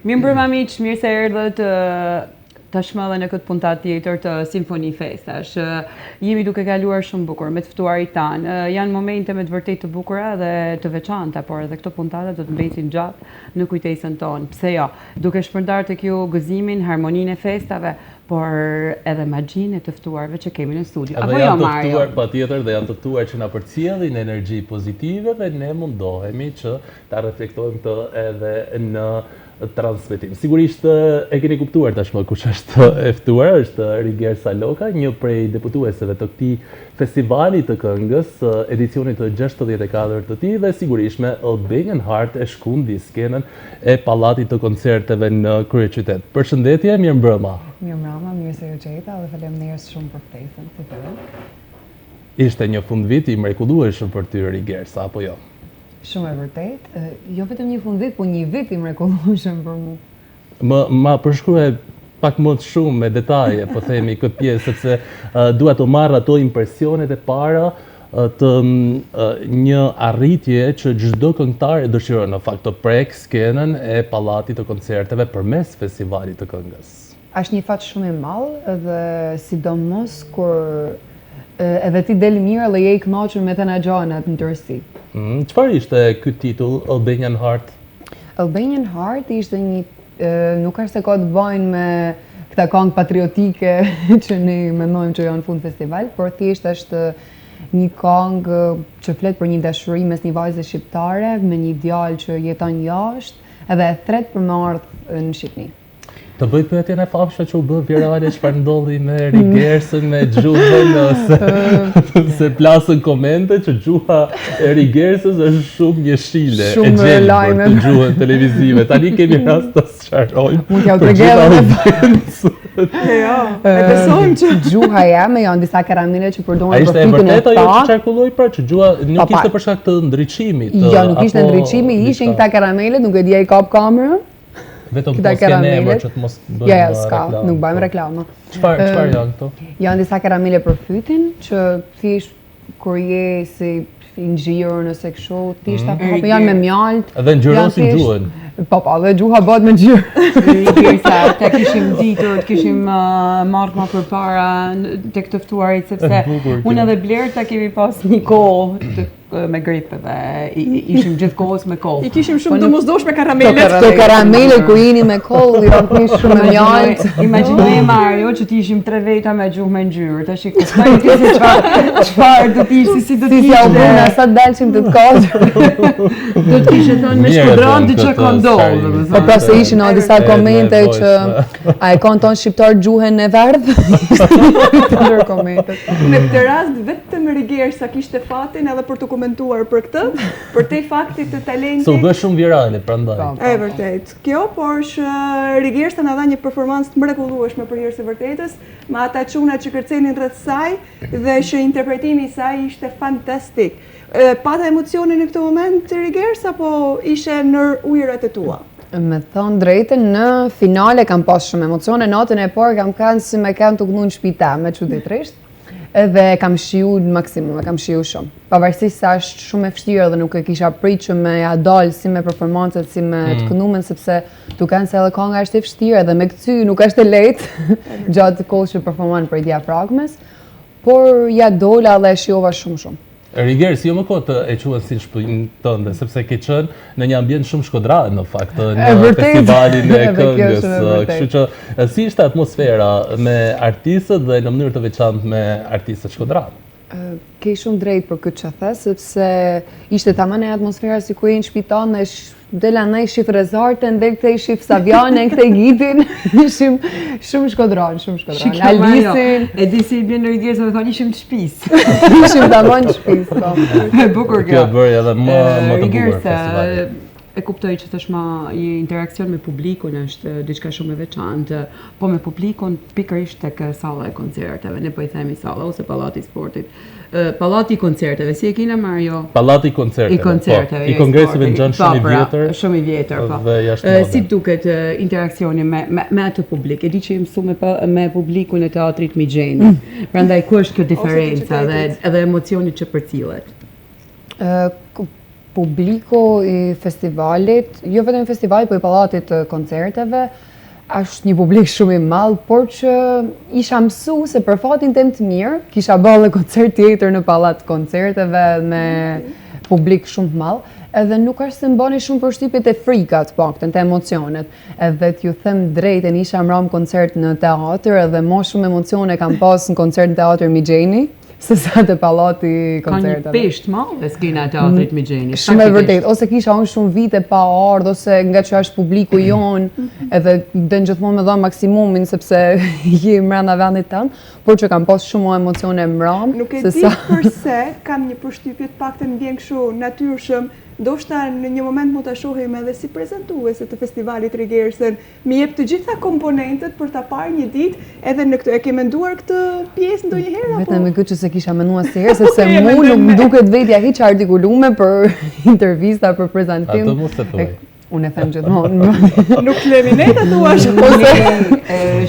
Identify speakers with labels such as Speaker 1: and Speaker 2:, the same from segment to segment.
Speaker 1: Mirë mbrëma miq, mirë se erdhët tashmë edhe në këtë puntat tjetër të Simfoni Festash. Jemi duke kaluar shumë bukur me të ftuarit tanë. Janë momente me të vërtet të bukura dhe të veçanta, por edhe këto puntate do të mbesin gjatë në kujtesën tonë. Pse jo? Duke shpërndar tek ju gëzimin, harmoninë e festave, por edhe magjinë e të ftuarve që kemi në studio.
Speaker 2: Apo jo, Mario? Janë të ftuar patjetër dhe janë të ftuar që na përcjellin energji pozitive dhe ne mundohemi që ta reflektojmë të edhe në transmetim. Sigurisht e keni kuptuar tashmë kush është e ftuar, është Riger Saloka, një prej deputuesve të këtij festivali të këngës, edicionit të 64 të tij dhe sigurisht me Albanian Heart e shkundi skenën e pallatit të koncerteve në kryeqytet. Përshëndetje, mirëmbrëma.
Speaker 3: Mirëmbrëma, mirë se ju gjeta dhe faleminderit shumë për ftesën. Si të?
Speaker 2: Ishte një fundvit i mrekullueshëm për ty, Riger, sa apo jo?
Speaker 3: Shumë e vërtet, jo vetëm një fundvit, po një vit i mrekullueshëm për mua.
Speaker 2: Ma përshkruaj pak më shumë me detaje, po themi këtë pjesë, sepse dua të marr ato impresionet e para të një arritje që çdo këngëtar e dëshiron në fakt të prek skenën e pallatit të koncerteve përmes festivalit të këngës.
Speaker 3: Është një fat shumë i madh dhe sidomos kur edhe ti del mirë dhe je i kënaqur me të na gjanat në tërësi.
Speaker 2: Çfarë ishte ky titull Albanian Heart?
Speaker 3: Albanian Heart ishte një nuk është se ka të bëjnë me këta këngë patriotike që ne mendojmë që janë fund festival, por thjesht është një këngë që flet për një dashuri mes një vajze shqiptare me një djalë që jeton jashtë edhe e thret për me ardhur në Shqipëri.
Speaker 2: Të bëj pyetjen e famshme që u bë virale çfarë ndodhi me Rigersën, me gjuhën, se plasën komente që gjuha e Rigersës është shumë njëshile, e gjelbër të gjuhën televizive. Tani kemi rast të sqarojmë.
Speaker 3: Mund t'ja u tregoj.
Speaker 1: Jo, e besojmë që
Speaker 3: gjuha jame janë disa karamele që përdoren
Speaker 2: për
Speaker 3: fitin e
Speaker 2: vërtet ajo që
Speaker 3: parë.
Speaker 2: qarkulloi pra që gjuha nuk ishte për shkak të ndriçimit.
Speaker 3: Jo, nuk ishte ndriçimi, ishin këta karamele, nuk e di ai kap kamerën.
Speaker 2: Vetëm po s'kene emër që të mos bëjmë
Speaker 3: reklama. Nuk bëjmë reklama.
Speaker 2: Çfarë janë këto?
Speaker 3: Janë disa karamele për fytin që thjesht kur je si ngjyrë nëse kështu, thjesht apo janë me mjalt.
Speaker 2: Edhe ngjyrosin gjuhën.
Speaker 3: Po, dhe gjuha bëhet me ngjyrë.
Speaker 1: Rigersa, te kishim ditur, të kishim marrë më përpara tek të ftuarit sepse unë edhe Blerta kemi pas një kohë me gripë dhe ishim gjithkohës me kollë.
Speaker 4: I kishim shumë domosdoshme karamelet.
Speaker 3: Këto karamele ku jini me kollë, janë shumë me mjalt.
Speaker 1: Imagjinoj Mario që ti ishim 3 veta me gjuhë me ngjyrë. Tash kuptoj ti se çfarë do të ishte, si do të ishte.
Speaker 3: Si albuna sa dalshim të katër.
Speaker 1: Do të kishe thënë me shkodran diçka ka ndodhur.
Speaker 3: Po pra se ishin disa komente që a e kanë tonë shqiptar gjuhën e verdh. Ishte komentet.
Speaker 4: Në këtë rast vetëm Rigersa kishte fatin edhe për të komentuar për këtë, për te faktit të talentit.
Speaker 2: So bë shumë virale prandaj.
Speaker 4: E vërtet. Kjo, por që Rigersa na dha një performancë të mrekullueshme për hir të vërtetës, me ata çuna që kërcenin rreth saj dhe që interpretimi i saj ishte fantastik. Pata emocionin në këtë moment Rigersa apo ishe në ujërat e tua?
Speaker 3: Me thonë drejtën, në finale kam pas shumë emocione, natën e parë kam kanë si me kanë të kënu në shpita, me çuditërisht. Edhe kam shiu në maksimum, kam shiu shumë. Pavarësisht se është shumë e vështirë dhe nuk e kisha pritur që me ja dalë si me performancët, si me të kënumen, sepse duken se edhe kënga është e vështirë edhe me këty nuk është e lehtë gjatë kohës që performon për diafragmës, por ja dola dhe e shiova shumë.
Speaker 2: Riger, si jo më kohë të e quhen si shtëpinë tënde, sepse ke qenë në një ambient shumë shkodran në fakt në festivalin e këngës. Kështu që si ishte atmosfera me artistët dhe në mënyrë të veçantë me artistët shkodran?
Speaker 3: Ke shumë drejt për këtë që the, sepse ishte tamam e atmosfera si ku e në shpitan dhe dela në i shif rezartën, dhe këte i shif Savjane, këte i Gitin, ishim shumë shkodran.
Speaker 1: Alisin. E di si bjen në Rigersa dhe thonë ishim të shpis.
Speaker 3: Ishim tamam të shpis, po.
Speaker 1: E bukur kjo.
Speaker 2: Kjo bërë edhe më të bukur festivali.
Speaker 1: E kuptoj që tashma i interakcion me publikun është diçka shumë e veçantë, po me publikun pikërisht tek salla e koncerteve, ne po i themi salla ose pallati i sportit. Pallati i koncerteve, si e kina Mario?
Speaker 2: Pallati i koncerteve. I kongreseve në gjënë shumë i vjetër.
Speaker 1: Shumë i vjetër, po. Si duket interaksioni me atë publik? E di që mësu me publikun e teatrit Migjeni. Prandaj ku është kjo diferenca dhe edhe emocionit që përcillet?
Speaker 3: Publiku i festivalit, jo vetëm i festivalit, po i pallatit të koncerteve, është një publik shumë i madh, por që isha mësu se për fatin tim të mirë, kisha bërë koncert tjetër në pallat të koncerteve me publik shumë të madh, edhe nuk është se mbani shumë përshtypjet e frikat, paktën të emocionet. Edhe t'ju them drejtën, isha mram koncert në teatr edhe më shumë emocione kam pas në koncert në teatr Migjeni, se sa të pallati koncerteve.
Speaker 1: Ka një pesht madhe skena e teatrit Migjeni.
Speaker 3: Shumë e vërtet, ose kisha unë shumë vite pa ardhur, ose nga që është publiku jonë, edhe dën gjithmonë me dhënë maksimumin sepse je brenda vendit tanë, por që kam pas shumë emocione mram.
Speaker 4: Nuk e di përse kam një përshtypje të paktën vjen kështu natyrshëm. Ndoshta në një moment mund ta shohim edhe si prezantuese të festivalit Rigersën, më jep të gjitha komponentët për ta parë një ditë, edhe në këtë e ke menduar këtë pjesë ndonjëherë apo?
Speaker 3: Vetëm me këtë që se kisha menduar asnjëherë, sepse mu nuk më duket vetja hiç artikulume për intervista, për prezantim.
Speaker 2: Ato mos e thuaj.
Speaker 3: Unë e them gjithmonë.
Speaker 4: Nuk lemi ne ta thuash.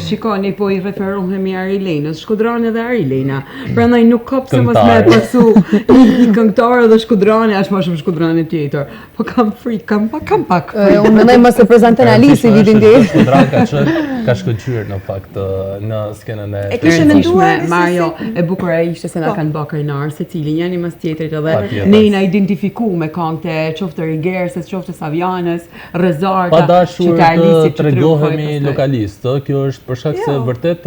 Speaker 1: Shikoni, po i referohemi Arilenës, Shkodrani dhe Arilena. Prandaj nuk ka pse mos me pasu një këngëtar dhe Shkodrani, as më shumë Shkodrani tjetër. Po kam frikë, kam pak.
Speaker 3: Unë mendoj mos e prezanton Alisi vitin tjetër.
Speaker 2: Shkodrani ka shkëlqyer në fakt në skenën e.
Speaker 4: E kishe menduar
Speaker 1: Mario, e bukur ishte se na kanë bërë krenar secili njëri mas tjetrit edhe ne na identifikuar me këngët e qoftë Rigersës, qoftë Savianës, Rezarta,
Speaker 2: pa dashur të tregohemi lokalistë. Kjo është për shkak se vërtet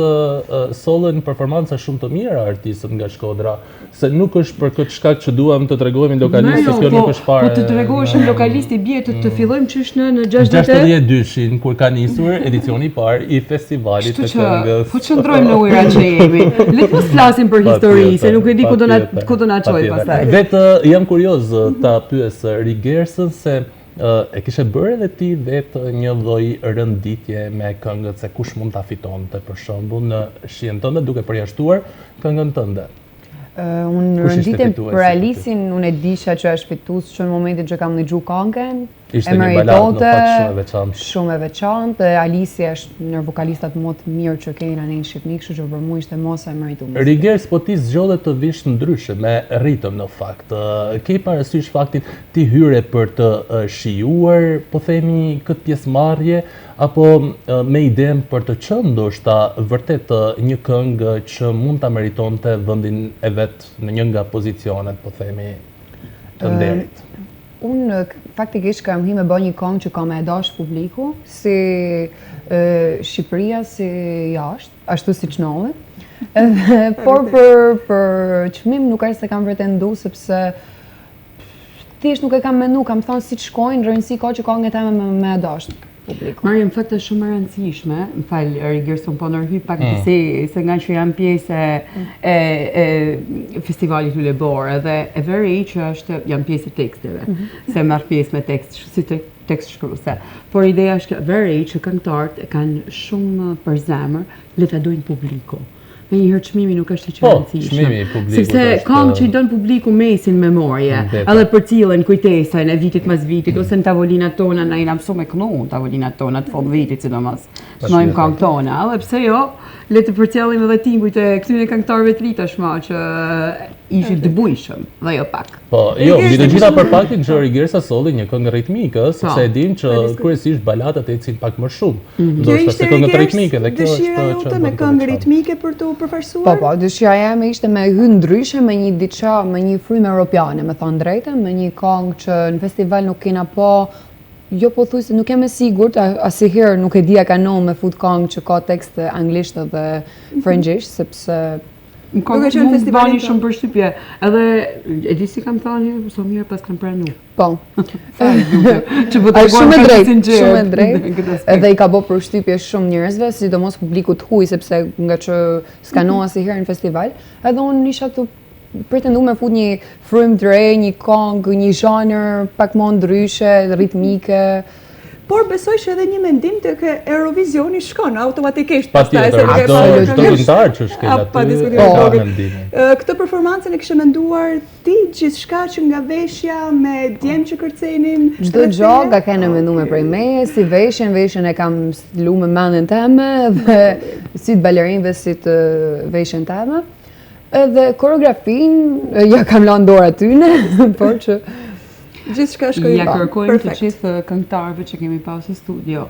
Speaker 2: sollen performanca shumë të mira artistët nga Shkodra, se nuk është për këtë shkak që duam të tregohemi lokalistë, kjo nuk është fare.
Speaker 1: Po të tregoheshim lokalistë bie të fillojmë çish në
Speaker 2: 62-shin kur ka nisur edicioni i parë i festivalit të këngës.
Speaker 1: Po çndrojmë në ujëra që jemi. Le të mos flasim për histori, se nuk e di ku do na çojë pastaj.
Speaker 2: Vetë jam kurioz ta pyes Rigersën se e kishe bërë edhe ti vetë një lloj rënditje me këngët se kush mund ta fitonte për shembull në shihen tënde duke përjashtuar këngën tënde.
Speaker 3: Unë rënditjen për Alisin, unë e disha që është fitues që në momentin që kam dëgjuar këngën,
Speaker 2: ishte një baladë në fakt shumë e veçantë.
Speaker 3: Shumë e veçantë. Alisi është një vokalistat më të mirë që kemi në Shqipëri, kështu që për mua ishte mos e merituar.
Speaker 2: Rigers, po ti zgjodhe të vish ndryshe me ritëm në fakt. Ke parasysh faktin ti hyre për të shijuar, po themi, këtë pjesëmarrje, apo me idenë për të qenë ndoshta vërtet një këngë që mund ta meritonte vendin e vet në një nga pozicionet, po themi, të nderit.
Speaker 3: Unë faktikisht kam hi me bë një këngë që ka me dash publiku, si Shqipëria si jashtë, ashtu siç nollet. Por për çmim nuk është se kam pretendu, sepse thjesht nuk e kam menu, kam thënë si shkojnë, rëndësi ka që këngët e me dash publiku.
Speaker 1: Marja, në fakt është shumë e rëndësishme, më fal Rigerson, po ndërhyj pak se nga që jam pjesë e festivalit Lulebor, edhe e veri që jam pjesë e teksteve, se marr pjesë me tekst, si tekst shkruese. Por ideja është veri që këngëtarët e kanë shumë për zemër, le ta dojnë publiku. Me njëherë çmimi nuk është që rëndësishme.
Speaker 2: Çmimi i publikut.
Speaker 1: Sepse këngë që i don publiku mesin memorje, edhe përcillen kujtesën e vitit mas vitit, ose në tavolinat tona na jena mësuar me kënu, tavolinat tona të fund vitit sidomos. Shmojmë këngë tona, edhe pse jo, le të përcjellim edhe tingujt e këtyre këngëtarëve të ri tashmë që ishin të bujshëm, dhe jo pak.
Speaker 2: Po, jo, mbi të gjitha për faktin që Rigersa solli një këngë ritmike, sepse e dim që kryesisht baladat ecin pak më shumë. Ndoshta se këngët ritmike dhe kjo është
Speaker 4: dëshira jote me këngë ritmike për të përfaqësuar?
Speaker 3: Po, dëshira jeme ishte me hyrë ndryshe me një diçka, me një frymë europiane, me thënë drejtën, me një këngë që në festival nuk kena po. Jo, po thuj se nuk jam e sigurt, asnjëherë nuk e dia kanon me fut këngë që ka tekst anglisht dhe frëngjisht, sepse
Speaker 1: Më mund bani shumë përshtypje, edhe e di si kam thënë, so mirë pas kam pranuar.
Speaker 3: Po.
Speaker 1: Që po
Speaker 3: shumë e drejtë. Edhe i ka bë përshtypje shumë njerëzve, sidomos publikut huaj, sepse nga që skanoa asnjëherë në festival, edhe unë isha të pretendu me fut një frymë të re, një këngë, një zhanër pak më ndryshe, ritmike.
Speaker 4: Por besoj që edhe një mendim të Eurovisioni shkon automatikisht.
Speaker 2: Patjetër, çdo këngëtar që shkel aty ka mendimin.
Speaker 4: Këtë performancën e kishe menduar ti gjithçka që nga veshja me djem që kërcenin?
Speaker 3: Çdo gjë ka kenë menduar prej meje, si veshjen e kam lu me mendjen time dhe si të balerinëve si të veshjen time. Edhe koreografin ja kam lënë dorë aty, por që
Speaker 4: Gjithçka shkoi
Speaker 1: Ja
Speaker 4: mirë.
Speaker 1: kërkojmë të
Speaker 4: Perfekt.
Speaker 1: gjithë këngëtarëve që kemi pasur në studio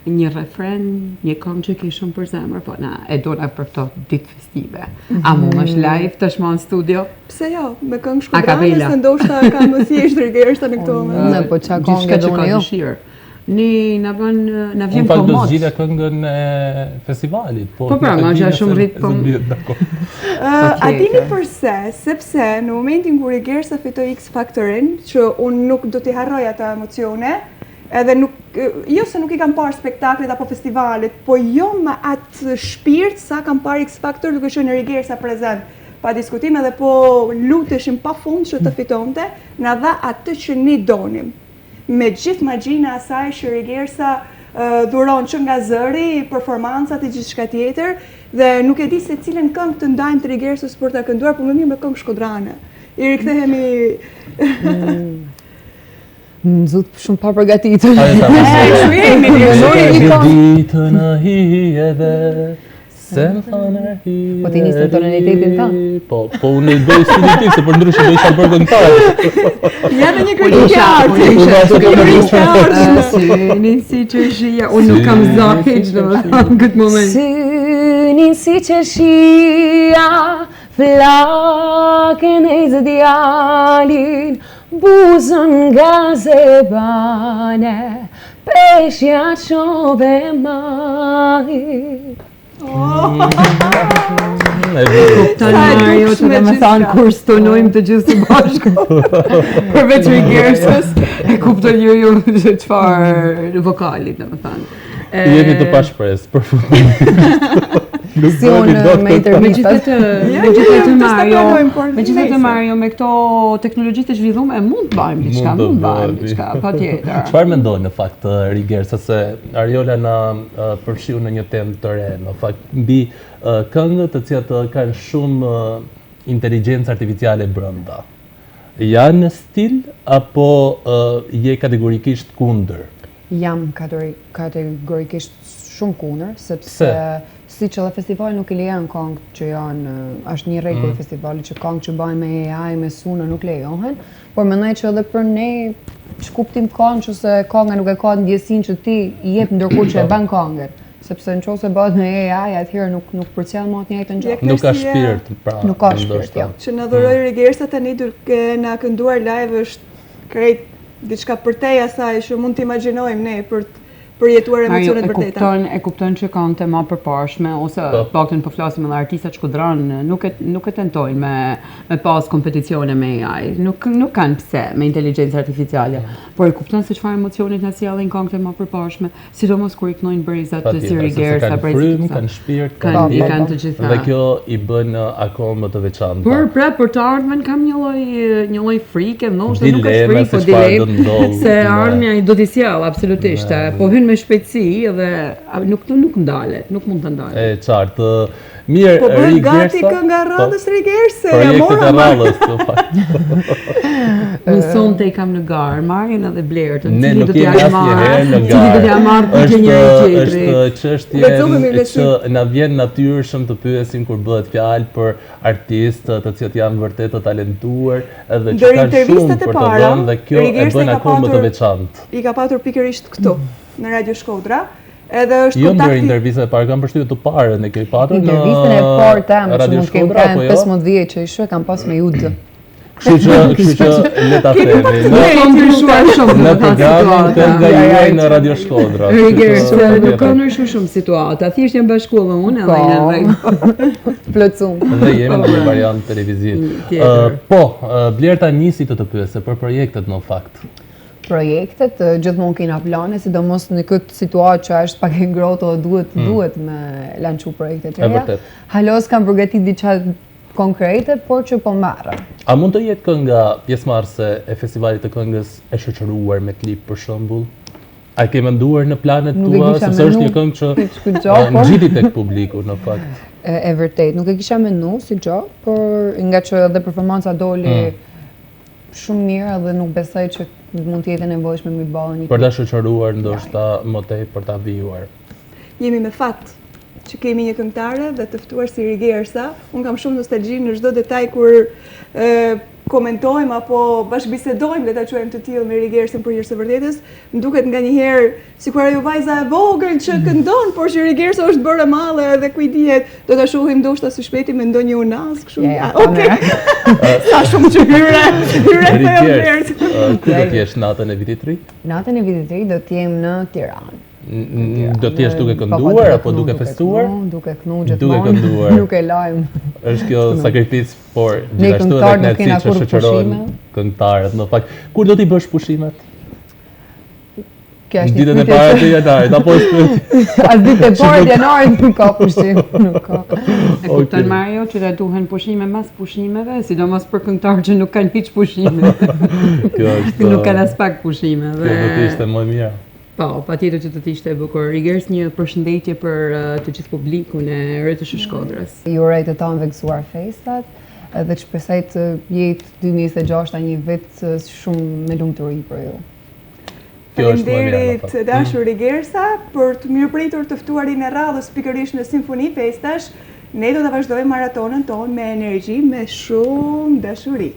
Speaker 1: një refren, një këngë që kishëm për zemër, po na e dona për këto ditë festive. A mund është live tashmë në studio?
Speaker 4: Pse jo, me këngë
Speaker 1: A
Speaker 4: shkodrane,
Speaker 1: kapela.
Speaker 4: se ndoshta ka më thjesht Rigersa në këto momente.
Speaker 3: Në, po qa
Speaker 1: Gjithçka
Speaker 3: kongë
Speaker 1: që
Speaker 3: do
Speaker 1: ka
Speaker 3: jo.
Speaker 1: dëshirë. Na
Speaker 2: Unë
Speaker 1: vjen
Speaker 2: fakt do
Speaker 1: komod.
Speaker 2: zgjidhja këngën e festivalit.
Speaker 1: Po pra, ma që shumë rrit, po-
Speaker 4: A dini përse? Sepse në momentin kur Rigersa fitoi X Factorin, që unë nuk do t'i harroj ata emocione, edhe nuk, jo se nuk i kam parë spektaklet apo festivalet, po jo me atë shpirt sa kam parë X Factor duke qenë Rigersa prezent. Pa diskutim edhe po luteshim pa fund që të fitonte, na dha atë që ne donim. Me gjithë magjina asaj që Rigersa dhuron që nga zëri, performancat e gjithçka tjetër, dhe nuk e di se cilën këngë të ndajmë të Rigersës për ta kënduar, por më mirë me këngë shkodrane. I rikthehemi
Speaker 3: Në zut shumë pa përgatitur.
Speaker 2: Ditën a hi edhe se më thanë hi.
Speaker 3: Po ti nisë tonalitetin tënd?
Speaker 2: Po unë i bëj stilitin, se për ndryshe do isha bërë këngëtar.
Speaker 4: ja dhe një kritikë e artës.
Speaker 1: Synin si që shia, unë nuk kam zahë heq në këtë moment.
Speaker 3: Synin si që shia, flakën e zëdjalin, buzën nga zebane, peshja qove mahi.
Speaker 1: Kupton Mario që dhe me thanë kur stonojmë të gjithë së bashku. Përveç Rigersës, e kupton ju që çfarë vokalit, dhe me thanë.
Speaker 2: Jeni të pashpres, për fundit.
Speaker 3: Si unë me intervistat.
Speaker 1: Megjithatë Mario, me këto teknologji të zhvilluara mund të bëjmë diçka, patjetër.
Speaker 2: Çfarë mendoj në fakt Rigersa, se Ariola na përfshiu në një temë të re, në fakt mbi këngët të cilat kanë shumë inteligjencë artificiale brenda. Janë në stil apo je kategorikisht kundër?
Speaker 3: Jam kategorikisht shumë kundër, sepse si që dhe festivali nuk i lejon këngë që janë, është një rregull e festivalit që këngë që bëjnë me AI, me suna nuk lejohen, por mendoj që edhe për ne që kuptim këngë që se kënga nuk e ka ndjesinë që ti i jep ndërkohë që e bën këngën. Sepse nëse bëhet me AI, atëherë nuk përcjell më atë njëjtën gjë.
Speaker 2: Nuk ka shpirt, pra.
Speaker 3: Nuk ka shpirt, jo.
Speaker 4: Që na dhuroi Rigersa tani duke na kënduar live është krejt diçka përtej asaj që mund të imagjinojmë ne për jetuar emocionet vërteta.
Speaker 1: E kupton që kanë tema përparshme, ose paktën po flasim edhe artistat shkodran, nuk e tentojnë me pas kompeticione me AI. Nuk kanë pse me inteligjencë artificiale, por e kupton se çfarë emocionet na sjellin këngët më përparshme, sidomos kur i knojnë brezat të si Rigersa,
Speaker 2: kanë frymë, kanë shpirt,
Speaker 1: kanë të gjitha.
Speaker 2: Dhe kjo i bën akoma më të veçantë.
Speaker 1: Por për të ardhmen kam një lloj frike, ndoshta nuk është frikë, po dilemë se ardhmja do t'i sjell absolutisht. Po hyn me shpejtësi dhe nuk ndalet, nuk mund të ndalet.
Speaker 2: E qartë. Mirë,
Speaker 4: po bëhet
Speaker 2: Rigersa.
Speaker 4: Gati kënga radhës Rigerse.
Speaker 2: Projektet e radhës, të fakt.
Speaker 1: Mëson të i kam në garë, Marjen edhe Blertën.
Speaker 2: Ne nuk jemi asnjëherë në garë.
Speaker 1: Cili do t'ja marrë për njëri tjetri.
Speaker 2: Është çështje që na vjen natyrshëm të pyesim kur bëhet fjalë për artistë të cilët janë vërtet të talentuar edhe që kanë shumë për të dhënë dhe kjo e bën akoma më të veçantë.
Speaker 4: I ka patur pikërisht këtu në Radio Shkodra. Edhe është
Speaker 2: jo ndër intervistën e parë, kam përshtypjen të parën e ke patur në
Speaker 3: intervistën e parë temë që
Speaker 2: Radio
Speaker 3: mund të kem
Speaker 2: Shkodra, apo jo?
Speaker 3: 15 vjet që i shoh kam pas me Jud.
Speaker 2: Kështu që le ta themi. Në programin Kënga juaj në Radio Shkodra.
Speaker 1: Rigersa nuk ka ndryshuar shumë situata. Thjesht jam bashkuar unë edhe në rregull.
Speaker 3: Plotësum.
Speaker 2: Dhe jemi në një variant televiziv. Po, Blerta nisi të pyese për projektet në fakt.
Speaker 3: Projektet gjithmonë kena plane, sidomos në këtë situatë që është pak e ngrohtë dhe duhet me lançu projekte të reja. Halos kam përgatitur diçka konkrete, por që po marra.
Speaker 2: A mund të jetë kënga pjesëmarrëse e festivalit të këngës e shoqëruar me klip për shembull? A ke menduar në planet tua se është një këngë që ngjiti tek publiku në fakt?
Speaker 3: E vërtet, nuk e kisha menduar si gjë, por nga që edhe performanca doli shumë mirë dhe nuk besoj që mund të jetë nevojshme me ballë një.
Speaker 2: Për ta shoqëruar ndoshta më tej për ta vijuar.
Speaker 4: Jemi me fat që kemi një këngëtare dhe të ftuar si Rigersa. Unë kam shumë nostalgji në çdo detaj kur komentojmë apo bashkëbisedojmë, le ta quajmë të tillë me Rigersën për hir të vërtetës, më duket nganjëherë sikur ajo vajza e vogël që këndon, por që Rigersa është bërë e madhe dhe ku i dihet, do ta shohim ndoshta së shpejti me ndonjë unas kështu. Okej. Sa shumë që hyre
Speaker 2: Rigers, ku do të jesh natën e vitit të ri?
Speaker 3: Natën e vitit të ri do të jem në Tiranë.
Speaker 2: Do të jesh duke kënduar apo duke festuar?
Speaker 3: Duke kënu gjithmonë.
Speaker 2: Duke kënduar.
Speaker 3: Nuk e lajm.
Speaker 2: Është kjo sakrificë, por gjithashtu edhe kënaqësi që shoqëron këngëtarët. Në fakt, kur do t'i bësh pushimet?
Speaker 3: Kjo është
Speaker 2: ditën e parë të janarit, apo
Speaker 3: as ditën e parë të janarit nuk ka pushim, nuk ka.
Speaker 1: E kupton Mario që të duhen pushime mas pushimeve, sidomos për këngëtarë që nuk kanë hiç pushime.
Speaker 2: Kjo është
Speaker 1: Nuk kanë as pak pushime.
Speaker 2: Kjo do të ishte më mirë.
Speaker 1: Po, patjetër që do të ishte e bukur. Rigers, një përshëndetje për të gjithë publikun e Retësh Shkodrës.
Speaker 3: Ju uroj të tanë vegëzuar festat dhe që shpresoj të jetë 2026 një vit shumë me lumturi për ju.
Speaker 4: Faleminderit dashur Rigersa për të mirëpritur të ftuarin e radhës pikërisht në Simfoni Festash. Ne do të vazhdojmë maratonën tonë me energji, me shumë dashuri.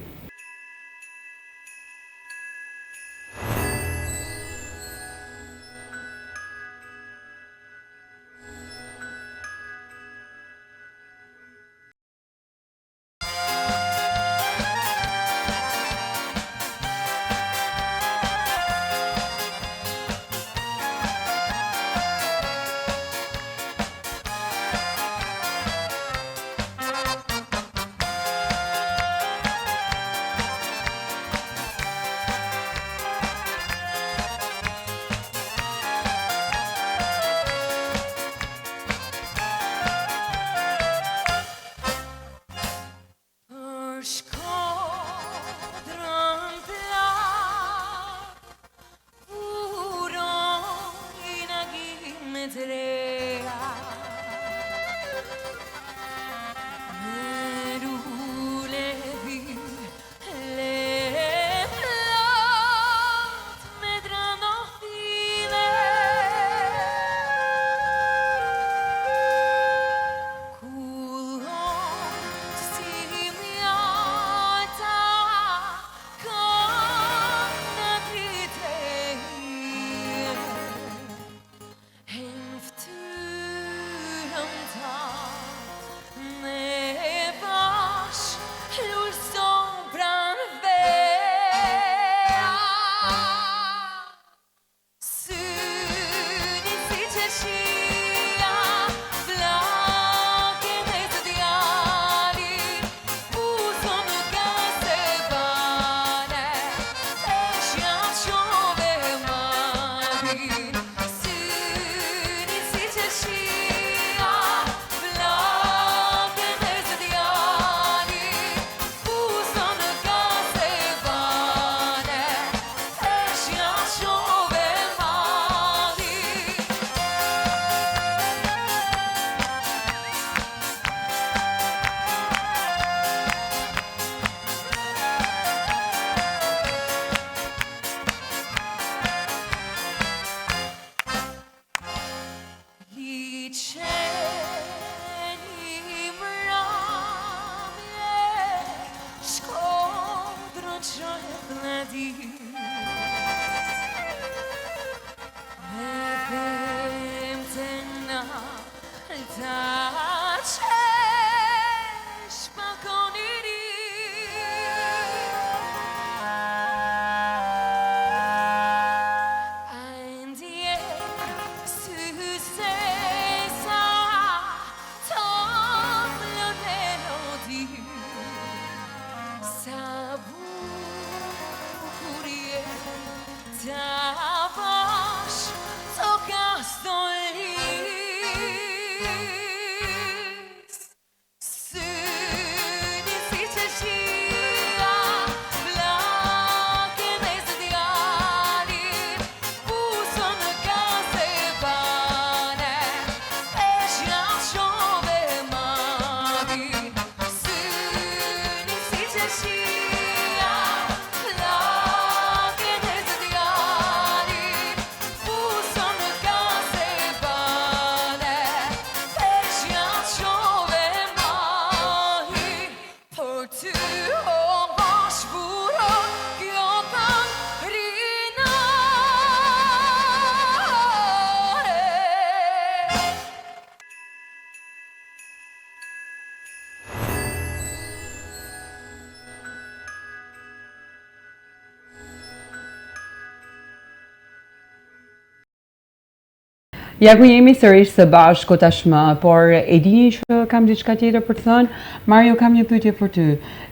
Speaker 1: Ja ku jemi sërish së bashku tashmë, por e dini që kam diçka tjetër për të thënë. Mario, kam një pyetje për ty.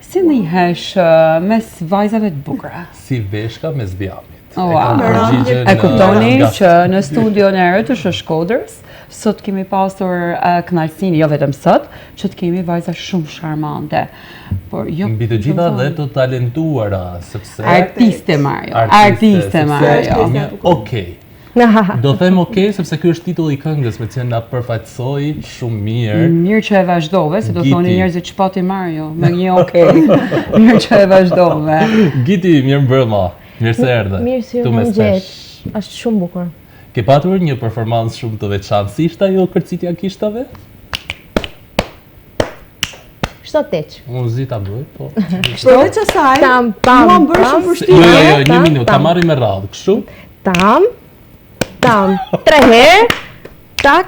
Speaker 1: Si ndihesh mes vajzave të bukura?
Speaker 2: Si veshka me zbjamit.
Speaker 1: E kuptoni që në studion e re të Shkodrës sot kemi pasur kënaqësinë, jo vetëm sot, që të kemi vajza shumë charmante. Por jo
Speaker 2: mbi të gjitha dhe të talentuara, sepse
Speaker 1: artiste Mario.
Speaker 2: Okej. Do them okej, sepse ky është titulli i këngës me cilën na përfaqësoi shumë mirë.
Speaker 1: Mirë që e vazhdove, se do thoni njerëzit çpati Mario, me një okej. Mirë që e vazhdove.
Speaker 2: Giti, mirë mbrëma. Mirë se erdhe.
Speaker 5: Mirë se ju mëngjes. Është shumë bukur.
Speaker 2: Ke patur një performancë shumë të veçantë. Si ishte ajo kërcitja kishtave?
Speaker 5: Shtoteq.
Speaker 2: Unë zi ta bëj, po.
Speaker 4: Përveç asaj,
Speaker 5: Mua
Speaker 4: më bërë shumë përshtypje.
Speaker 2: Jo, një minutë, ta marrim me radhë, kështu?
Speaker 5: Tam. 3 herë. Tak,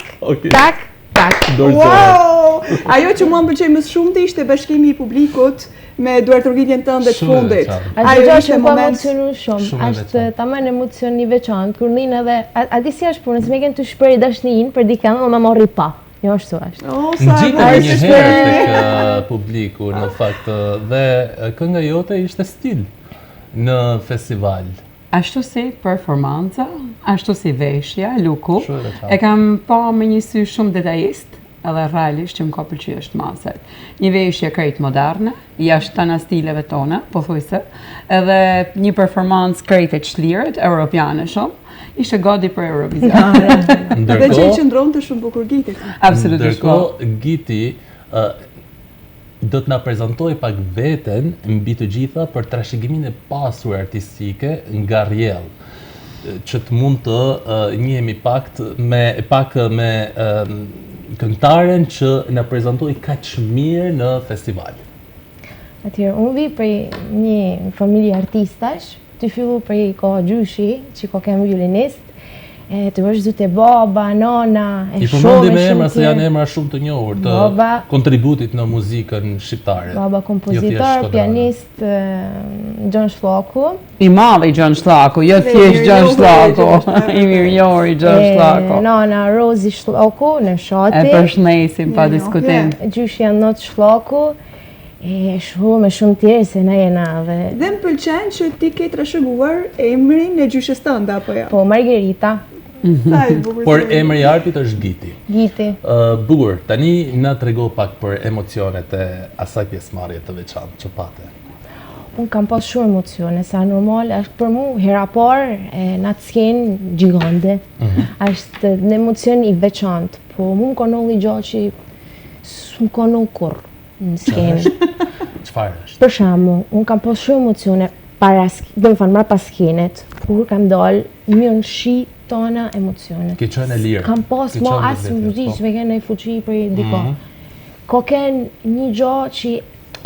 Speaker 5: tak, tak.
Speaker 4: Wow! Ajo që mua më pëlqej më shumë ishte bashkimi i publikut me duartërgjitjen tënde të fundit.
Speaker 5: Ajo ishte moment shumë. Është tamam emocion i veçantë kur nin edhe a di si është punë, se më kanë të shpreh dashnin për dikën, më morri pa. Jo ashtu është.
Speaker 2: Ngjitem një herë tek publiku në fakt dhe kënga jote ishte stil në festival.
Speaker 1: Ashtu si performanca, ashtu si veshja, looku, e kam pa me një sy shumë detajist, edhe realisht që më ka pëlqyer është maset. Një veshje krejt moderne, jashtë tana stileve tona, pothuajse, edhe një performancë krejt e çlirët, europiane shumë. Ishte gati për Eurovision.
Speaker 4: Dhe që i qëndronte shumë bukur Giti.
Speaker 1: Absolutisht.
Speaker 2: Ndërkohë Giti do të na prezantoj pak veten mbi të gjitha për trashëgiminë e pasur artistike nga Rrjell, që të mund të njihemi pak me këngëtaren që na prezantoi kaq mirë në festival.
Speaker 5: Atëherë, unë vi prej një familje artistash, të fillu prej ko gjyshi, që ko kem violinist, të vazhdu të baba, nona,
Speaker 2: I përmendi me emra se janë emra shumë të njohur të kontributit në muzikën shqiptare.
Speaker 5: Baba kompozitor, pianist, Gjon Shloku.
Speaker 1: I madhi Gjon Shloku, jo thjesht Gjon Shloku, i mirënjohur Gjon Shloku.
Speaker 5: Nona Rozi Shloku në Shati.
Speaker 1: E përshëndesim pa diskutim.
Speaker 5: Gjyshi Not Shloku. Shumë tjerë se na jena dhe...
Speaker 4: Dhe më pëlqen që ti ke trashëguar emrin e gjyshës tënde, apo jo?
Speaker 5: Po, Margherita.
Speaker 2: Por emri i artit është Giti.
Speaker 5: Giti.
Speaker 2: Bukur, tani na trego pak për emocionet e asaj pjesëmarrje të veçantë që pate.
Speaker 5: Unë kam pas shumë emocione, sa normal, është për mu hera parë në atë skenë gjigande. Është në emocion i veçantë, po mu më konolli gjatë që s'më konoll kur në skenë.
Speaker 2: Çfarë është?
Speaker 5: Për shembull, unë kam pas shumë emocione marrë pas skenet, kur kam dalë, më shi tona emocione.
Speaker 2: Ke qenë e lirë.
Speaker 5: Kam pas ma asë muzikë, me kene i fuqi për diko. Ko kenë një gjohë që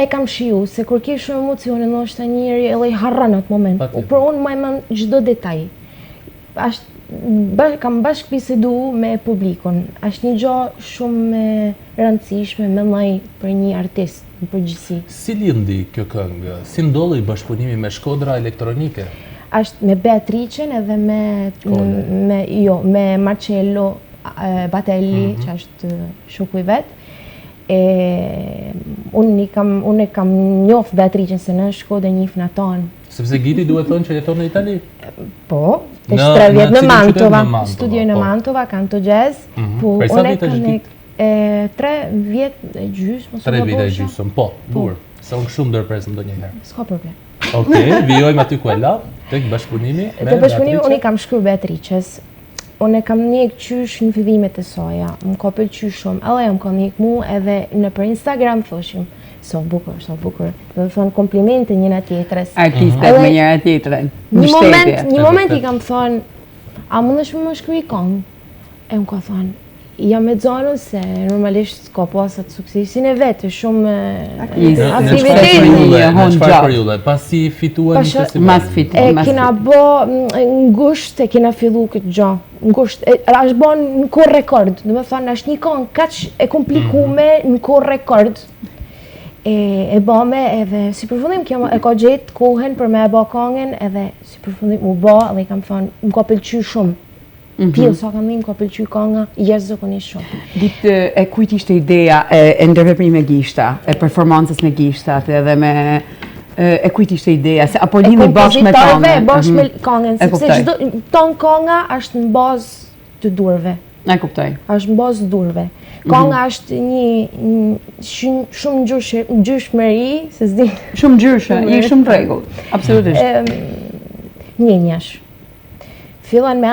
Speaker 5: e kam shiu, se kur ke shumë emocione, në është të njëri edhe i harran atë moment. Por unë ma iman gjdo detaj. Kam bashkë bisedu me publikun. Ashtë një gjohë shumë rëndësishme me maj për një artist në përgjithësi.
Speaker 2: Si lindi kjo këngë? Si ndolli bashkëpunimi me Shkodra Elektronike?
Speaker 5: Ashtë me Beatricen edhe me Marcello Batelli, që është shoku i vetë. Unë kam njof Beatricen se në Shkodë njif në tonë.
Speaker 2: Sepse Giti duhet thonë që jeton në Itali?
Speaker 5: Po, të 3 vjetë në Mantova, studioj në Mantova, kanto jazz.
Speaker 2: Për sa vjetë është Giti?
Speaker 5: 3 vjetë e gjysmë.
Speaker 2: 3 vjetë e gjysmë, po, burë. Se unë shumë ndërpresëm do njëherë.
Speaker 5: S'ka problem.
Speaker 2: Okej, vijojmë aty ku e la, tek bashkëpunimi me Beatrice.
Speaker 5: Te bashkëpunimi unë i kam shkruar Beatrices. Unë kam njek qysh në fillimet e soja, më ka pëlqyer shumë, edhe jam ka njek mu edhe në për Instagram thoshim, so bukur. Do të thonë komplimente njëna tjetrës.
Speaker 1: Artistet me njëra tjetrën.
Speaker 5: Një moment i kam thonë, a mundesh më shkruaj këngë? E më ka thonë, jam me zonën se normalisht s'ka pas atë suksesin e vetë, shumë aktiviteti.
Speaker 2: Në çfarë periudhe? Pasi fituan një festival?
Speaker 1: Mas fituan.
Speaker 5: E kina bo ngusht, e kina fillu këtë gjë. Ngusht, është bo në kohë rekord. Do me thonë, është një këngë kaq e komplikume në kohë rekord. E bëme edhe si përfundim e ka gjetë kohën për me e bë këngën edhe si përfundim u bë edhe i kam thonë më ka pëlqyer shumë. Pjellë sa kam dhinë ka pëlqy kanga, jashtëzakonisht shumë.
Speaker 1: Ditë e kujt ishte ideja e ndërveprimit me gishta, e performancës me gishtat edhe me e kujt ishte ideja, se Apolini bashkë me kangën.
Speaker 5: Bashkë me kangën, sepse çdo ton kanga është në bazë të durve.
Speaker 1: E kuptoj.
Speaker 5: Është në bazë të durve. Kanga është shumë ngjyshmëri, se s'di.
Speaker 1: Shumë ngjyrshe, je shumë rregull. Absolutisht.
Speaker 5: Njenjash. Fillon me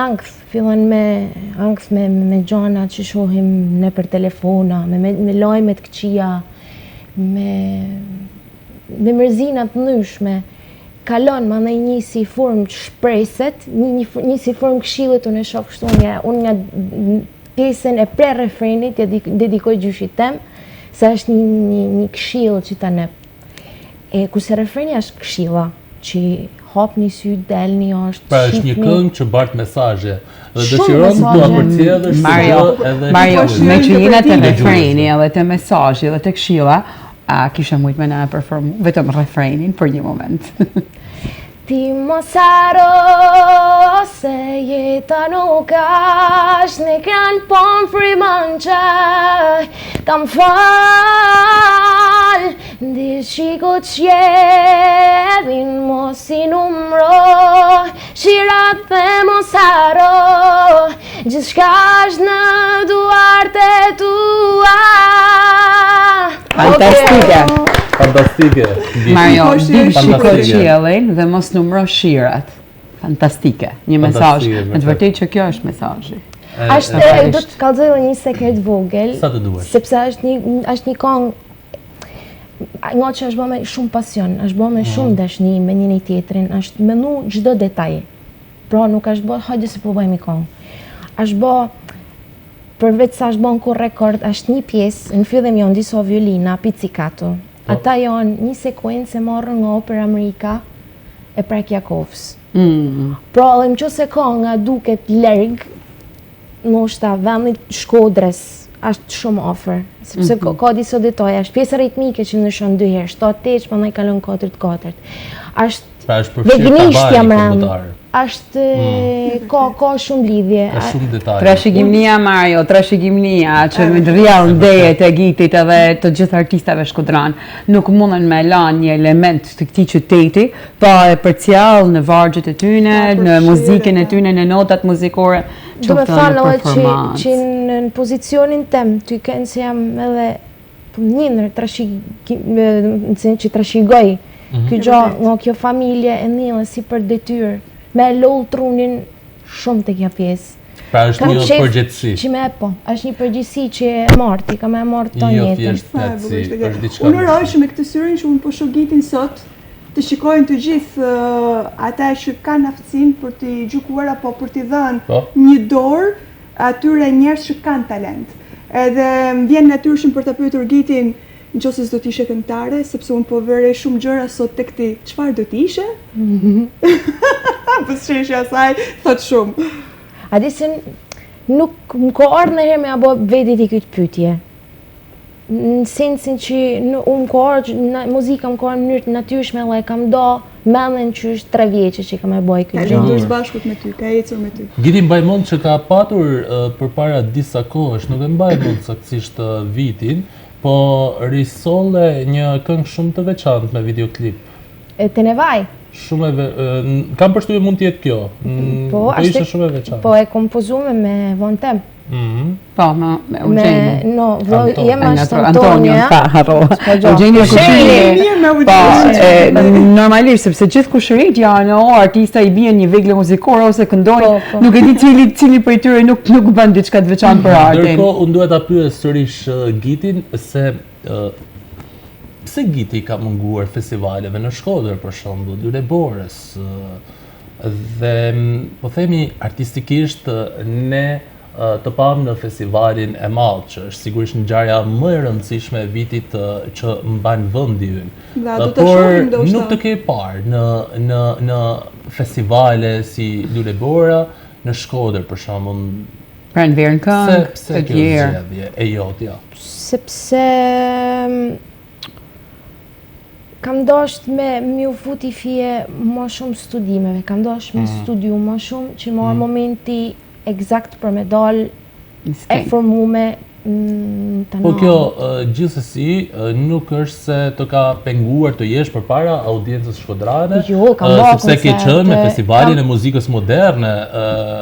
Speaker 5: ankth me gjana që shohim nëpër telefona, me lajme të këqija, me mërzina të ndryshme. Kalon ma në një si formë shpreset, një si formë këshillit unë e shoh kështu unë nga pjesën e pre-refrenit dedikoj gjyshit tem, se është një këshill që ta nep. Kurse refreni është këshilla, që hap një sy, del një është,
Speaker 2: pra është një këngë që bart mesazhe dhe dëshiron të përcjellë
Speaker 1: Mario, me që jena të refreni edhe të mesazhi edhe të këshilla, kisha mujt me na performu vetëm refrenin për një moment.
Speaker 5: Ti mos haro se jeta nuk është në ekran po më frymën qaj. Kam fal, ndi shikut qjedhin mos i numro, shirat dhe mos haro, gjithçka është në duart e tua.
Speaker 1: Fantastike!
Speaker 2: Fantastike!
Speaker 1: Mario, di shiko qiellin dhe mos numro shirat. Fantastike, një mesazh. Në të vërtetë që kjo është mesazhi.
Speaker 5: Do të kallëzoj një sekret vogël.
Speaker 2: Sa të duash?
Speaker 5: Sepse është një këngë nga që është bërë me shumë pasion, është bërë me shumë dashni me njëri tjetrin, është menu çdo detaj. Pra nuk është bërë hajde se po bëjmë këngë. Është bërë përveç sa është bërë kur rekord, është një pjesë, në fillim janë disa violina, pizzicato. Ata janë një sekuencë e marrën nga opera Amerika e Prekjakovës. Pra edhe nëse kënga duket larg, ndoshta vendit Shkodrës është shumë afër, sepse ka disa detaje, është pjesa ritmike që ndryshon dy herë, 7-8, prandaj kalon 4-4. Është vegnishtja mbrapa. Është ka shumë lidhje.
Speaker 2: Ka shumë detaje.
Speaker 1: Trashëgimnia Mario, trashëgimnia që me rrjall ndejet e Gitit edhe të gjithë artistave shkodran nuk mundën me lanë një element të këtij qyteti, pa e përcjell në vargjet e tyne, në muzikën e tyne, në notat muzikore.
Speaker 5: Do me thënë edhe që në pozicionin tem, ty kënë se jam edhe njënër që trashëgoj ky gjë nga kjo familje e njëllë si për detyrë, me lull trunin shumë të kja pjesë.
Speaker 2: Pra është një përgjithësi.
Speaker 5: Që me po, është një përgjithësi që e marti, ka me marti të
Speaker 2: Jo
Speaker 5: jetën.
Speaker 2: thjesht natësi, është diçka.
Speaker 4: Unë uroj që me këtë syrin që unë po shoh Gitin sot, të shikojnë të gjithë ata që kanë aftësinë për t'i gjykuar apo për t'i dhënë një dorë atyre njerëz që kanë talent. Edhe më vjen natyrshëm për ta pyetur Gitin nëse s'do t'ishe këngëtare, sepse unë po vërej shumë gjëra sot tek ti. Çfarë do t'ishe? Po sheshja saj thot shumë.
Speaker 5: A disin, nuk më ka ardhur ndonjëherë me apo vetit i këtë pyetje. Në sensin që unë ka ardhur muzika më ka ardhur në mënyrë të natyrshme dhe kam do mendjen që është 3 vjeçë që kam e bëj këtë gjë.
Speaker 4: Ka lindur bashkët me ty, ka ecur me ty.
Speaker 2: Giti mbaj mend që ka patur përpara disa kohësh, nuk e mbaj mend saktësisht vitin, po risolle një këngë shumë të veçantë me videoklip.
Speaker 5: Te nevaj?
Speaker 2: Shumë kam përshtypjen mund të jetë kjo. Po ishte shumë e veçantë.
Speaker 5: Po e kompozuar me vonë tem.
Speaker 1: Po, me Eugenio.
Speaker 5: No, jema është Antonio.
Speaker 1: Eugenio Kushiri. Po, normalisht, sepse gjithë kushërit janë artista i bien një vegle muzikore ose këndojnë, nuk e di cili prej tyre nuk bën diçka të veçantë për artin.
Speaker 2: Ndërkohë, unë duhet ta pyes sërish Gitin se pse Giti ka munguar festivaleve në Shkodër për shembull, Dyreborës, dhe po themi artistikisht ne të pam në festivalin e madh, që është sigurisht ngjarja më e rëndësishme e vitit që mban vendi ynë. Por nuk të ke parë në festivale si Dyrebora, në Shkodër për shembull.
Speaker 1: Pra në verën këngë,
Speaker 2: të tjerë. E jotja.
Speaker 5: Sepse kam dashur me u futi fije më shumë studimeve, kam dashur me studiu më shumë që marr momenti eksakt për me dalë e formume të
Speaker 2: Po kjo gjithsesi nuk është se të ka penguar të jesh përpara audiencës shkodrane,
Speaker 5: Jo, kam bërë
Speaker 2: sepse ke
Speaker 5: koncerte,
Speaker 2: qenë me festivalin e muzikës moderne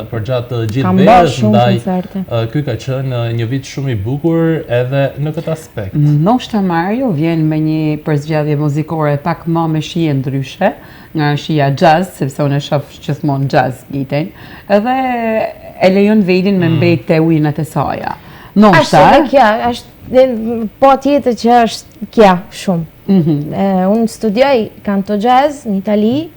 Speaker 2: përgjatë gjithë
Speaker 5: Kam bërë
Speaker 2: verës,
Speaker 5: shumë
Speaker 2: ndaj
Speaker 5: koncerte.
Speaker 2: ky ka qenë një vit shumë i bukur edhe në këtë aspekt.
Speaker 1: Ndoshta Mario vjen me një përzgjedhje muzikore pak më me shije ndryshe, nga shija jazz, sepse unë e shoh gjithmonë jazz gitën, edhe e lejon vedin me mbet te ujnat e saja.
Speaker 5: Ashtë edhe kja, po tjetër që është kja shumë. Unë studioj kanto jazz në Itali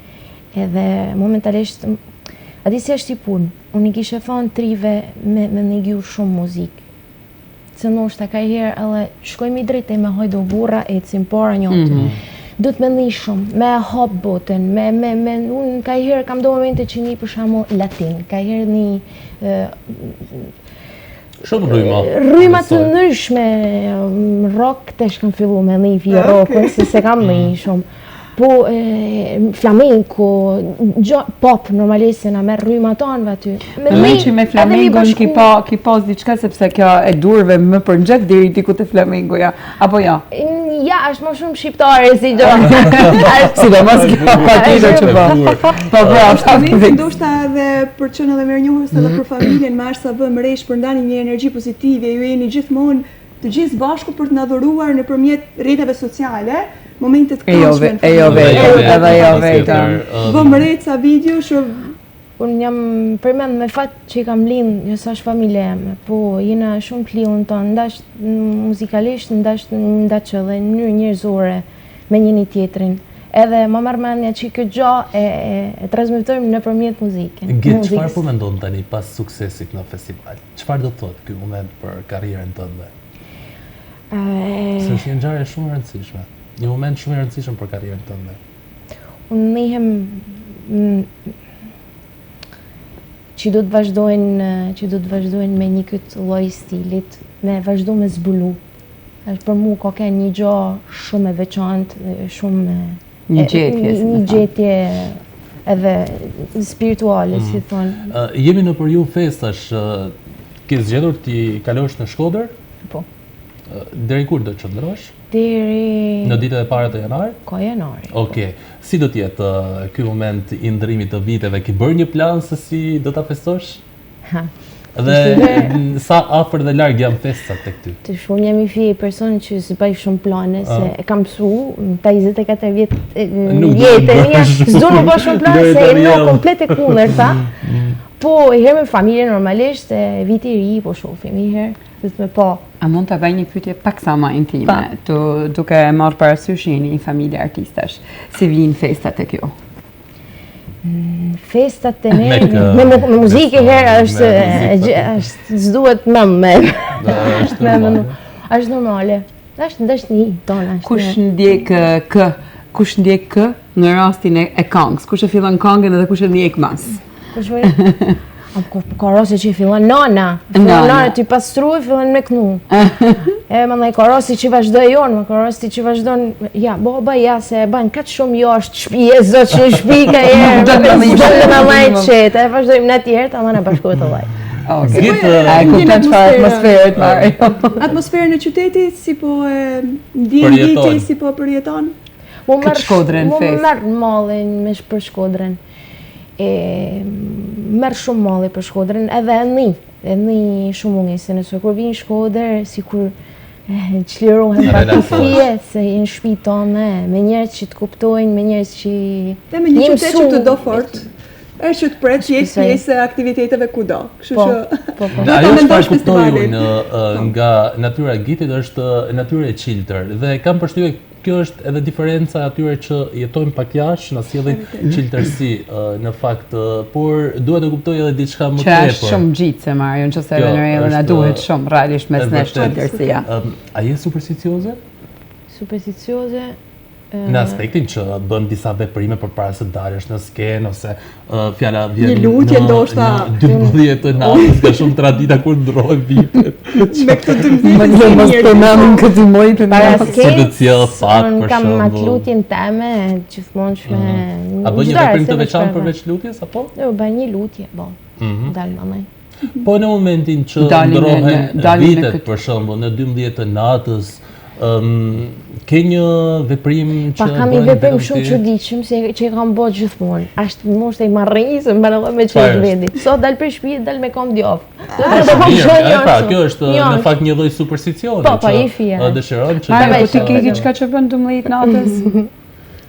Speaker 5: edhe momentalisht, a di si është i punë, unë i kishe thonë trive me negju shumë muzikë. Se ndoshta ka herë edhe shkojmë i drejtë me hojdo burra e cim para njotën. Du të me ndih shumë, me hop botën, unë ka herë kam do momente që një për shembull latin, ka herë një
Speaker 2: Shumë rryma.
Speaker 5: Rryma të ndryshme, rock tesh kam fillu me ndih rockun, se kam ndih shumë. Po flamenco, pop normalisht se na merr rryma tonë aty.
Speaker 1: Që me flamengon ki pas diçka sepse kjo e durve më përngjet deri diku te flamengoja, apo ja?
Speaker 5: Ja, është më shumë shqiptare si gjë.
Speaker 1: Sidomos kjo patjetër që po. Po
Speaker 4: Ndoshta edhe për qenë edhe mirënjohës edhe për familjen me aq sa vëm resh për ndani një energji pozitive, ju jeni gjithmonë të gjithë bashku për të na dhuruar nëpërmjet rrjeteve sociale momentet këndshme.
Speaker 1: Edhe jo vetëm.
Speaker 4: Vëm re ca video që
Speaker 5: Unë jam përmend me fat që i kam lind, jo sa është familje jeme, po jena shumë pliun tonë, ndash muzikalisht, ndash edhe në mënyrë njerëzore me njëri tjetrin. Edhe më marr mendja që kjo gjë e transmetojmë nëpërmjet muzikën.
Speaker 2: Çfarë po mendon tani pas suksesit në festival? Çfarë do të thotë ky moment për karrierën tënde? Se është një ngjarje shumë e rëndësishme. Një moment shumë i rëndësishëm për karrierën tënde.
Speaker 5: Unë ndihem që do të vazhdojnë me një këtë lloj stilit, me vazhdu me zbulu. Është për mua ka një gjë shumë e veçantë, shumë
Speaker 1: një gjetje
Speaker 5: edhe spirituale, si thonë.
Speaker 2: Jemi në periudhë festash, ke zgjedhur ti kalosh në Shkodër?
Speaker 5: Po.
Speaker 2: Deri kur do të qëndrosh?
Speaker 5: Deri
Speaker 2: në ditët e para të janarit?
Speaker 5: Ka janari.
Speaker 2: Okej. Si do të jetë ky moment i ndërimit të viteve? Ke bërë një plan se si do ta festosh? Dhe sa afër dhe larg janë festat tek ty?
Speaker 5: Të shumë jam i fije person që s'baj shumë plane, se e kam mësu, ta 24 vjet jetë e mia, s'do më bëj shumë plane se e në komplet e kundërta. Po, i herë me familje normalisht, viti i ri, po shohim i herë, me po.
Speaker 1: A mund të bëj një pyetje pak sa më intime, duke marrë parasysh jeni një familje artistash, si vijnë festat e kjo?
Speaker 5: Festat e ne, me muzikë herë është s'duhet me është normale. Është një tonë.
Speaker 1: Kush ndjek kë në rastin e këngës? Kush e fillon këngën edhe kush e ndjek mas?
Speaker 5: Ka rasi që i fillon nana. Nana të i pastruhe fillon me kënu. Mandaj ka rasi që vazhdoj jonë, ka rasi që vazhdojnë, ja, boba, ja, se e banë katë shumë jo është shpije, zot që shpi ka jerë, vazhdojnë me lajtë qetë, e vazhdojmë në tjertë, ama në bashkohet të lajtë.
Speaker 1: A e kuptan çfarë atmosferët, Mario?
Speaker 4: Atmosferën e qytetit, si po ndjen DJ, si po përjeton?
Speaker 1: Këtë Shkodrën fest.
Speaker 5: Më merë mallin me për Shkodrën. Merë shumë malli për Shkodrën, edhe e një shumë unge, se nëse kur vinë Shkodrë, si kur qlirohen pa të fije, se i në shpi tonë, me njerës që të kuptojnë, me njerës që
Speaker 4: dhe me një qytet që të do fort, është që të pretë që jetë pjesë e aktiviteteve kudo.
Speaker 2: Ajo çfarë kuptoj unë nga natyra e Gitit është natyrë e qiltër, dhe kam përshtypjen kjo është edhe diferenca atyre që jetojnë pak jashtë, na sjellin qiltërsi në fakt, por duhet të kuptoj edhe diçka më tepër.
Speaker 1: Që është shumë gjitse, Mario, në qëse edhe na duhet shumë realisht mes nesh qiltërsia.
Speaker 2: A je supersticioze?
Speaker 5: Supersticioze?
Speaker 2: Në aspektin që bën disa veprime përpara se dalësh në skenë, ose fjala vjen
Speaker 4: një lutje ndoshta
Speaker 2: 12 të natës, ka shumë tradita kur ndrohen vitet.
Speaker 4: Me këtë 12
Speaker 1: mos përmendëm këtë muaj të
Speaker 5: para
Speaker 2: Si të cilë fat për
Speaker 5: kam
Speaker 2: shembull.
Speaker 5: atë lutjen teme, gjithmonë shme...
Speaker 2: A bën një veprim të veçantë përveç lutjes apo?
Speaker 5: Jo, bëj një lutje, dalë mamaj.
Speaker 2: Po në momentin që
Speaker 1: Dalin
Speaker 2: ndrohen
Speaker 1: në
Speaker 2: vitet,
Speaker 1: këtë-
Speaker 2: për shembull, në 12 të natës, ke një veprim që
Speaker 5: Pa kam një
Speaker 2: bën
Speaker 5: veprim
Speaker 2: vetëm
Speaker 5: shumë
Speaker 2: ti?
Speaker 5: çuditshëm që e kam bërë gjithmonë. Ashtë moshta i marrënjës, më bën edhe me
Speaker 2: Çfarë
Speaker 5: çfarë
Speaker 2: është?
Speaker 5: vendi. Sot dal për shtëpi, dal me kom djath.
Speaker 2: Mirë, pra, kjo është në fakt një lloj supersticioni
Speaker 5: Po,
Speaker 2: që
Speaker 5: i fia.
Speaker 2: dëshiron që
Speaker 1: Mare,
Speaker 2: të-
Speaker 1: po ti ke diçka që bën 12 natës?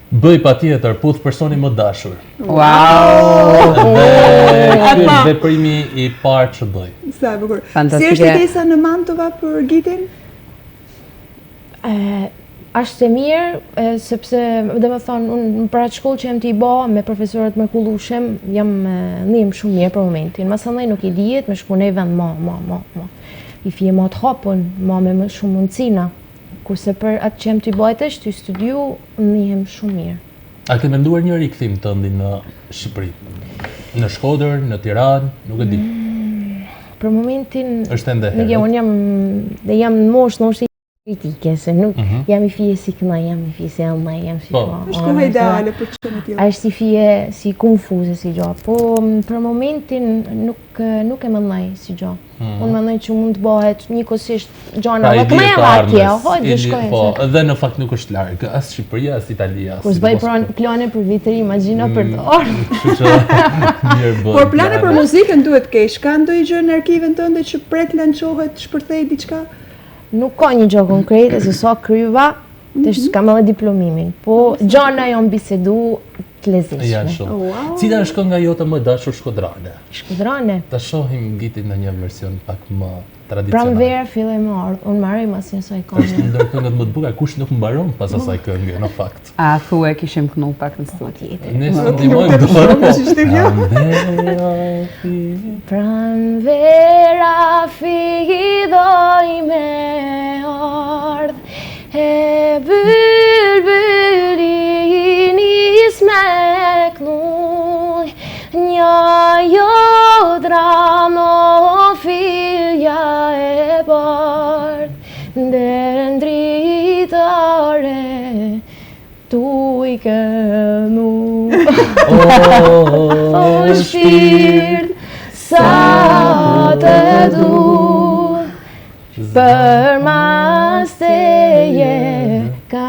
Speaker 2: bëj patjetër puth personi më dashur.
Speaker 1: Wow!
Speaker 2: Dhe ky është veprimi i parë që bëj.
Speaker 4: Sa e bukur.
Speaker 1: Fantastike.
Speaker 4: Si është jetesa në Mantova për gitin?
Speaker 5: Ashtë e mirë, sepse dhe më thonë, unë në pratë shkollë që jem t'i ba me profesorët me kullushem, jam njëm shumë mirë për momentin. Masë ndaj nuk i dijet, me shku ne vend ma. I fje ma të hapën, ma me më shumë mundësina. Kurse për atë që jem t'i bajtesh, t'i studiu, njëm shumë mirë.
Speaker 2: A ke menduar një rikthim tëndi në Shqipëri? Në Shkodër, në Tiranë, nuk e di.
Speaker 5: Për momentin,
Speaker 2: Është ende
Speaker 5: nuk
Speaker 2: herët.
Speaker 5: unë jam në moshë kritike, se nuk jam i fije si këna, jam i fije si alma, jam si
Speaker 2: Po.
Speaker 4: Është koha ideale për që në tjilë.
Speaker 5: është si fije si konfuze si gjo, po për momentin nuk e mëndaj si gjo. Unë mëndaj që mund të bëhet njëkohësisht gjona,
Speaker 2: Pra i
Speaker 5: dhe këna
Speaker 2: dihet
Speaker 5: e
Speaker 2: të
Speaker 5: atje,
Speaker 2: ardhmes.
Speaker 5: hojtë dhe shkojnë.
Speaker 2: Po, dhe në fakt nuk është larg, as Shqipëria, as Italia.
Speaker 5: Kur s'baj plane për vitëri, imagjino për të orë.
Speaker 2: Kështu që mirë bën.
Speaker 4: Por plane për muzikën duhet kesh. Ka ndonjë gjë në arkiven tënde që pret lançohet, shpërthej diçka?
Speaker 5: Nuk ka një gjo konkrete, se sa kryva, të kam edhe diplomimin, po gjona jo në bisedu të
Speaker 2: Ja
Speaker 5: lezishme.
Speaker 2: shumë.
Speaker 4: Wow.
Speaker 2: Cila është kënga jote më dashur shkodrane?
Speaker 5: Shkodrane,
Speaker 2: Ta shohim gitin në një version pak më tradicional.
Speaker 5: pranvera filloj më ardhë, unë marrë mas një saj
Speaker 2: Është
Speaker 5: kone.
Speaker 2: ndër këngët më të bukura, kush nuk mbaron pas asaj këngë, në fakt.
Speaker 1: A thue kishim kënu pak në
Speaker 5: Po
Speaker 1: studi.
Speaker 5: tjetër.
Speaker 2: Ne së
Speaker 4: Nuk
Speaker 2: ndihmojmë
Speaker 4: të
Speaker 2: dorë.
Speaker 4: shumë që ishte kjo.
Speaker 5: Pranvera filloj me ardhë, e bylbylin nis me knuj, një jodra mo filja e bardh, ndër ndritare tu i kënu. O shpirt, sa të du, për mas teje ka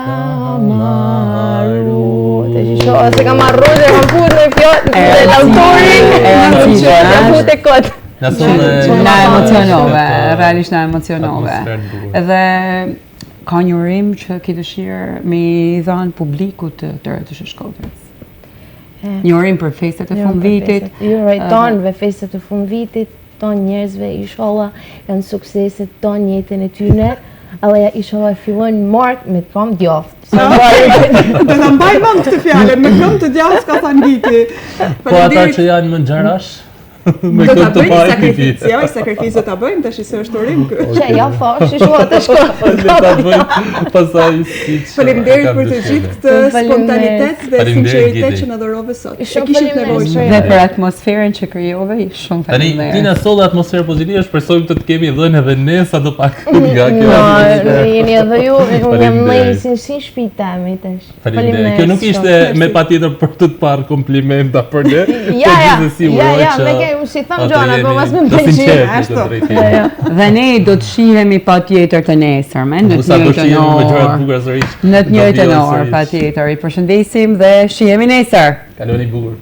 Speaker 5: marru. Të që shohë, se ka marru dhe kam put në fjallë, dhe l'autorin, dhe put e këtë.
Speaker 2: Na sonë
Speaker 1: Na emocionove, realisht na emocionove.
Speaker 2: Atmosferë të bukur.
Speaker 1: Edhe ka një urim që ki dëshirë me i dhanë publikut të tërë të Shkodrës. Një urim për festet e fund vitit.
Speaker 5: Juroj tonëve festet e fund vitit, tonë njerëzve, inshallah, janë sukseset tonë jetën e tyne, edhe inshallah fillojnë mark me të kam djaftë.
Speaker 4: Do ta mbaj mend këtë fjalën, me këmbë të djathtë ka thënë Giti.
Speaker 2: Po ata që janë më nxarash, me
Speaker 4: do ta
Speaker 2: këngë të
Speaker 4: bëjmë
Speaker 2: parë
Speaker 4: sakrificë, jo, sakrificë do ta bëjmë tash se është urim ky.
Speaker 5: Që ja fash, shua të shko.
Speaker 2: Le ta bëjmë pasaj siç.
Speaker 4: Faleminderit
Speaker 2: kam
Speaker 4: për të
Speaker 2: dëshirë.
Speaker 4: gjithë këtë
Speaker 5: Faleminderit.
Speaker 4: spontanitet dhe
Speaker 2: Faleminderit,
Speaker 4: sinqeritet
Speaker 2: Giti.
Speaker 4: që na dhurove sot. E
Speaker 5: Shumë
Speaker 4: kishit
Speaker 5: faleminderit.
Speaker 4: nevojshëm.
Speaker 1: Dhe për atmosferën që krijove, shumë
Speaker 2: Tani, ti
Speaker 1: faleminderit.
Speaker 2: na solle atmosferë pozitive, shpresojmë të kemi dhënë edhe ne sadopak nga kjo.
Speaker 5: No, jeni edhe ju, unë jam
Speaker 2: Faleminderit.
Speaker 5: në si shpitami tash.
Speaker 2: Faleminderit. Kjo nuk ishte me patjetër për të parë komplimenta për ne.
Speaker 5: Ja,
Speaker 2: po gjithsesi uroj
Speaker 5: ja,
Speaker 2: që
Speaker 5: me ke, unë si tham
Speaker 2: atë
Speaker 5: gjona,
Speaker 2: jemi
Speaker 5: po mas me
Speaker 2: të
Speaker 5: pëlqen.
Speaker 2: sinqertë,
Speaker 4: ashtu.
Speaker 2: të drejtë.
Speaker 1: Dhe ne do të shihemi patjetër të nesërme, në të
Speaker 2: Sa do
Speaker 1: njëjtën
Speaker 2: shihemi me gjëra të
Speaker 1: orë.
Speaker 2: bukura sërish.
Speaker 1: Në të
Speaker 2: do
Speaker 1: njëjtën
Speaker 2: vijojnë
Speaker 1: orë,
Speaker 2: sërish.
Speaker 1: patjetër. I përshëndesim dhe shihemi nesër.
Speaker 2: Kaloni bukur.